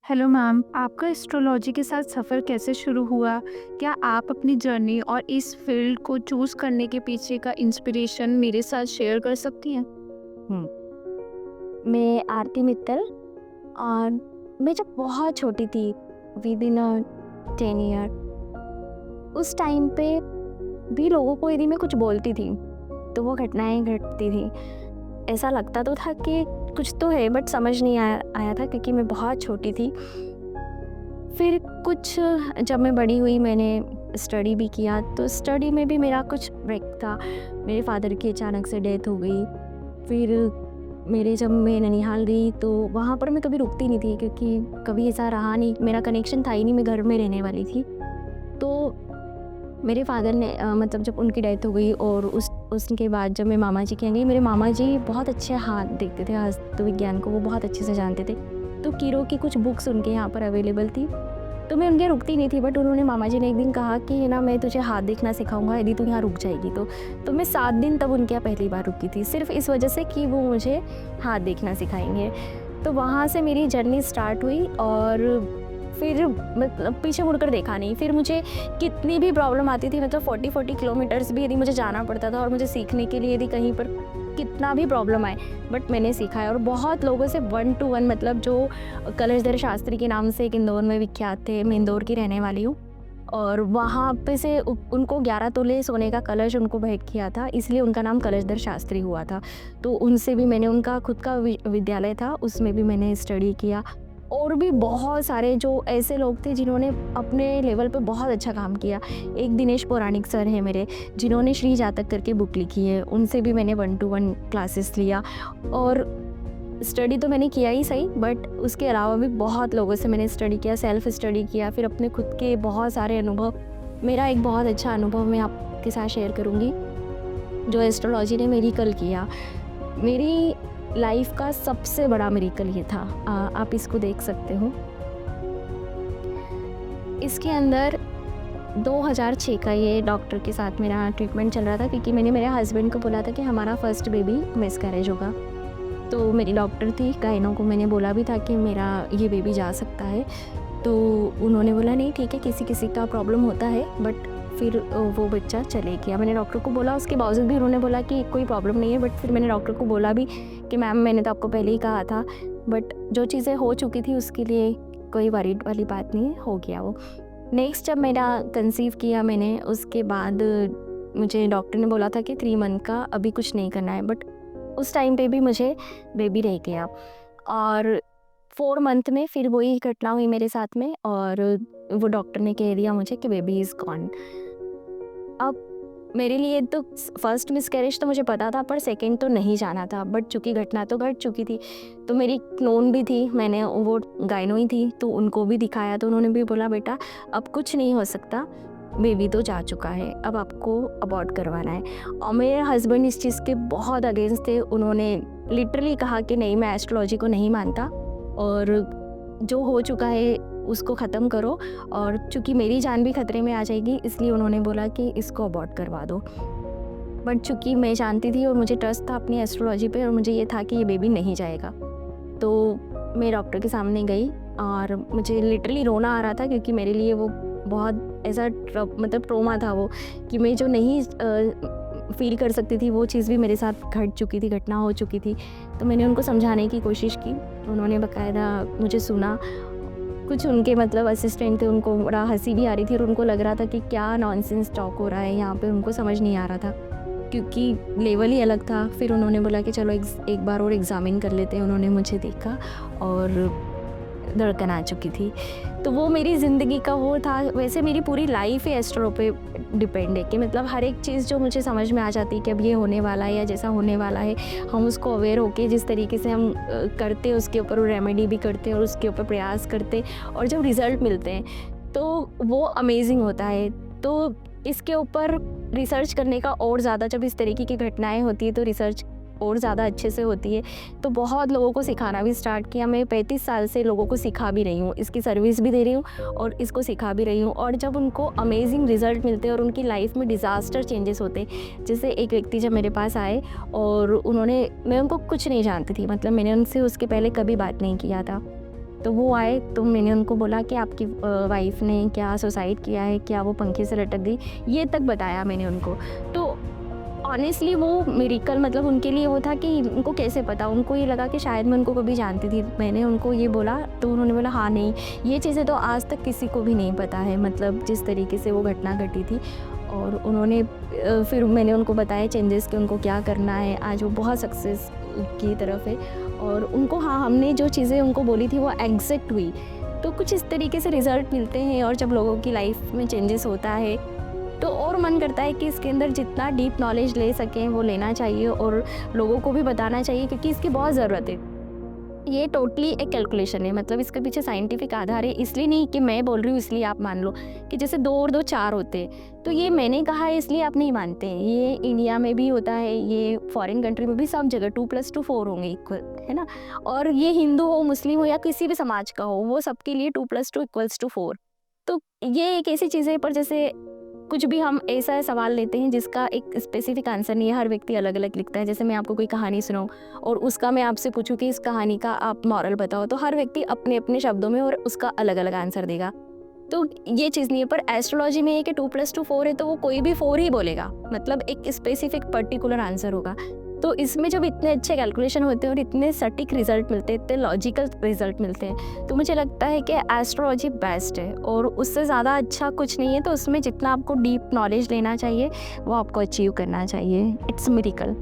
Hello ma'am, आपका astrology के साथ सफ़र कैसे शुरू हुआ? क्या आप अपनी जर्नी और इस फील्ड को चूज़ करने के पीछे का इंस्पिरेशन मेरे साथ शेयर कर सकती हैं? हुँ। मैं आरती मित्तल और मैं जब बहुत छोटी थी, विद इन 10 ईयर, उस टाइम पे भी लोगों को यदि मैं कुछ बोलती थी, तो वो घटनाएँ घटती थी। ऐसा लगता तो था कि कुछ तो है, बट समझ नहीं आया आया था क्योंकि मैं बहुत छोटी थी। फिर कुछ जब मैं बड़ी हुई, मैंने स्टडी भी किया, तो स्टडी में भी मेरा कुछ ब्रेक था। मेरे फादर की अचानक से डेथ हो गई। फिर जब मैं ननिहाल गई तो वहाँ पर मैं कभी रुकती नहीं थी क्योंकि कभी ऐसा रहा नहीं, मेरा कनेक्शन था ही नहीं, मैं घर में रहने वाली थी। तो मेरे फादर ने मतलब जब उनकी डेथ हो गई और उसके बाद जब मैं मामा जी के यहाँ गई, मेरे मामा जी बहुत अच्छे हाथ देखते थे, वास्तु विज्ञान को वो बहुत अच्छे से जानते थे। तो कीरो की कुछ बुक्स उनके यहाँ पर अवेलेबल थी, तो मैं उनके रुकती नहीं थी, बट उन्होंने मामा जी ने एक दिन कहा कि ना, मैं तुझे हाथ देखना सिखाऊंगा यदि तू यहाँ रुक जाएगी तो मैं 7 दिन तब उनके यहाँ पहली बार रुकी थी, सिर्फ इस वजह से कि वो मुझे हाथ देखना सिखाएंगे। तो वहाँ से मेरी जर्नी स्टार्ट हुई और फिर मतलब पीछे मुड़कर देखा नहीं। फिर मुझे कितनी भी प्रॉब्लम आती थी, मतलब 40-40 किलोमीटर्स भी यदि मुझे जाना पड़ता था और मुझे सीखने के लिए, यदि कहीं पर कितना भी प्रॉब्लम आए, बट मैंने सीखा है। और बहुत लोगों से 1 to 1, मतलब जो कलशधर शास्त्री के नाम से एक इंदौर में विख्यात थे, मैं इंदौर की रहने वाली हूँ, और वहाँ पे से उनको 11 तोले सोने का कलश उनको भेंट किया था, इसलिए उनका नाम कलशधर शास्त्री हुआ था। तो उनसे भी मैंने, उनका खुद का विद्यालय था, उसमें भी मैंने स्टडी किया। और भी बहुत सारे जो ऐसे लोग थे जिन्होंने अपने लेवल पे बहुत अच्छा काम किया। एक दिनेश पौराणिक सर हैं मेरे, जिन्होंने श्री जातक करके बुक लिखी है, उनसे भी मैंने 1 to 1 क्लासेस लिया। और स्टडी तो मैंने किया ही सही, बट उसके अलावा भी बहुत लोगों से मैंने स्टडी किया, सेल्फ स्टडी किया, फिर अपने खुद के बहुत सारे अनुभव। मेरा एक बहुत अच्छा अनुभव मैं आपके साथ शेयर करूँगी, जो एस्ट्रोलॉजी ने मेरिकल किया। मेरी लाइफ का सबसे बड़ा मेरिकल ये था। आप इसको देख सकते हो। इसके अंदर 2006 का ये डॉक्टर के साथ मेरा ट्रीटमेंट चल रहा था, क्योंकि मैंने मेरे हस्बैंड को बोला था कि हमारा फर्स्ट बेबी मिसकैरेज होगा। तो मेरी डॉक्टर थी गायनो को, मैंने बोला भी था कि मेरा ये बेबी जा सकता है। तो उन्होंने बोला नहीं ठीक है, किसी किसी का प्रॉब्लम होता है, बट फिर वो बच्चा चले गया। मैंने डॉक्टर को बोला, उसके बावजूद भी उन्होंने बोला कि कोई प्रॉब्लम नहीं है, बट फिर मैंने डॉक्टर को बोला भी कि मैम, मैंने तो आपको पहले ही कहा था, बट जो चीज़ें हो चुकी थी उसके लिए कोई वरीड वाली बात नहीं है, हो गया वो। नेक्स्ट जब मेरा कंसीव किया मैंने, उसके बाद मुझे डॉक्टर ने बोला था कि 3 मंथ का अभी कुछ नहीं करना है, बट उस टाइम पे भी मुझे बेबी रह गया। और 4 मंथ में फिर वही घटना हुई मेरे साथ में, और वो डॉक्टर ने कह दिया मुझे कि बेबी इज़ गॉन। अब मेरे लिए तो फर्स्ट मिसकैरेज तो मुझे पता था, पर सेकंड तो नहीं जाना था, बट चूँकि घटना तो घट चुकी थी, तो मेरी नोन भी थी, मैंने वो गायनो ही थी, तो उनको भी दिखाया, तो उन्होंने भी बोला बेटा अब कुछ नहीं हो सकता, बेबी तो जा चुका है, अब आपको अबॉर्ट करवाना है। और मेरे हस्बैंड इस चीज़ के बहुत अगेंस्ट थे, उन्होंने लिटरली कहा कि नहीं, मैं एस्ट्रोलॉजी को नहीं मानता, और जो हो चुका है उसको ख़त्म करो, और चूँकि मेरी जान भी खतरे में आ जाएगी, इसलिए उन्होंने बोला कि इसको अबॉर्ट करवा दो। बट चूँकि मैं जानती थी और मुझे ट्रस्ट था अपनी एस्ट्रोलॉजी पे, और मुझे ये था कि ये बेबी नहीं जाएगा, तो मैं डॉक्टर के सामने गई और मुझे लिटरली रोना आ रहा था, क्योंकि मेरे लिए वो बहुत ऐसा मतलब ट्रॉमा था वो, कि मैं जो नहीं फ़ील कर सकती थी, वो चीज़ भी मेरे साथ घट चुकी थी, घटना हो चुकी थी। तो मैंने उनको समझाने की कोशिश की, तो उन्होंने बाकायदा मुझे सुना। कुछ उनके मतलब असिस्टेंट थे, उनको बड़ा हँसी भी आ रही थी, और उनको लग रहा था कि क्या नॉनसेंस टॉक हो रहा है यहाँ पे, उनको समझ नहीं आ रहा था, क्योंकि लेवल ही अलग था। फिर उन्होंने बोला कि चलो एक बार और एग्ज़ामिन कर लेते हैं। उन्होंने मुझे देखा और धड़कन आ चुकी थी। तो वो मेरी ज़िंदगी का वो था। वैसे मेरी पूरी लाइफ़ ही एस्ट्रो पे डिपेंड है, कि मतलब हर एक चीज़ जो मुझे समझ में आ जाती है कि अब ये होने वाला है या जैसा होने वाला है, हम उसको अवेयर होके जिस तरीके से हम करते हैं, उसके ऊपर रेमेडी भी करते हैं और उसके ऊपर प्रयास करते हैं, और जब रिज़ल्ट मिलते हैं तो वो अमेजिंग होता है। तो इसके ऊपर रिसर्च करने का और ज़्यादा, जब इस तरीके की घटनाएँ होती है तो रिसर्च और ज़्यादा अच्छे से होती है। तो बहुत लोगों को सिखाना भी स्टार्ट किया। मैं 35 साल से लोगों को सिखा भी रही हूँ, इसकी सर्विस भी दे रही हूँ और इसको सिखा भी रही हूँ। और जब उनको अमेजिंग रिज़ल्ट मिलते हैं और उनकी लाइफ में डिज़ास्टर चेंजेस होते हैं, जैसे एक व्यक्ति जब मेरे पास आए और मैं उनको कुछ नहीं जानती थी, मतलब मैंने उनसे उसके पहले कभी बात नहीं किया था, तो वो आए तो मैंने उनको बोला कि आपकी वाइफ ने क्या सुसाइड किया है, क्या वो पंखे से लटक गई, ये तक बताया मैंने उनको। तो ऑनेस्टली वो मिरेकल मतलब उनके लिए वो था कि उनको कैसे पता, उनको ये लगा कि शायद मैं उनको कभी जानती थी। मैंने उनको ये बोला तो उन्होंने बोला हाँ नहीं, ये चीज़ें तो आज तक किसी को भी नहीं पता है, मतलब जिस तरीके से वो घटना घटी थी। और उन्होंने फिर मैंने उनको बताया चेंजेस कि उनको क्या करना है, आज वो बहुत सक्सेस की तरफ है। और उनको हाँ, हमने जो चीज़ें उनको बोली थी वो एग्जैक्ट हुई। तो कुछ इस तरीके से रिज़ल्ट मिलते हैं, और जब लोगों की लाइफ में चेंजेस होता है तो और मन करता है कि इसके अंदर जितना डीप नॉलेज ले सकें वो लेना चाहिए और लोगों को भी बताना चाहिए, क्योंकि इसकी बहुत ज़रूरत है। ये टोटली एक कैलकुलेशन है, मतलब इसके पीछे साइंटिफिक आधार है, इसलिए नहीं कि मैं बोल रही हूँ इसलिए आप मान लो कि जैसे 2 और 2 4 होते हैं, तो ये मैंने कहा है इसलिए आप नहीं मानते हैं। ये इंडिया में भी होता है, ये फॉरेन कंट्री में भी, सब जगह 2 + 2 4 होंगे इक्वल, है ना। और ये हिंदू हो, मुस्लिम हो या किसी भी समाज का हो, वो सबके लिए 2 + 2 = 4। तो ये एक ऐसी चीज़ है, पर जैसे कुछ भी हम ऐसा सवाल लेते हैं जिसका एक स्पेसिफिक आंसर नहीं है, हर व्यक्ति अलग अलग लिखता है। जैसे मैं आपको कोई कहानी सुनाऊं और उसका मैं आपसे पूछूं कि इस कहानी का आप मॉरल बताओ, तो हर व्यक्ति अपने अपने शब्दों में और उसका अलग अलग आंसर देगा। तो ये चीज़ नहीं है, पर एस्ट्रोलॉजी में है कि 2 + 2 4 है, तो वो कोई भी 4 ही बोलेगा, मतलब एक स्पेसिफिक पर्टिकुलर आंसर होगा। तो इसमें जब इतने अच्छे कैलकुलेशन होते हैं और इतने सटीक रिजल्ट मिलते हैं, इतने लॉजिकल रिजल्ट मिलते हैं, तो मुझे लगता है कि एस्ट्रोलॉजी बेस्ट है और उससे ज़्यादा अच्छा कुछ नहीं है। तो उसमें जितना आपको डीप नॉलेज लेना चाहिए वो आपको अचीव करना चाहिए। It's miracle.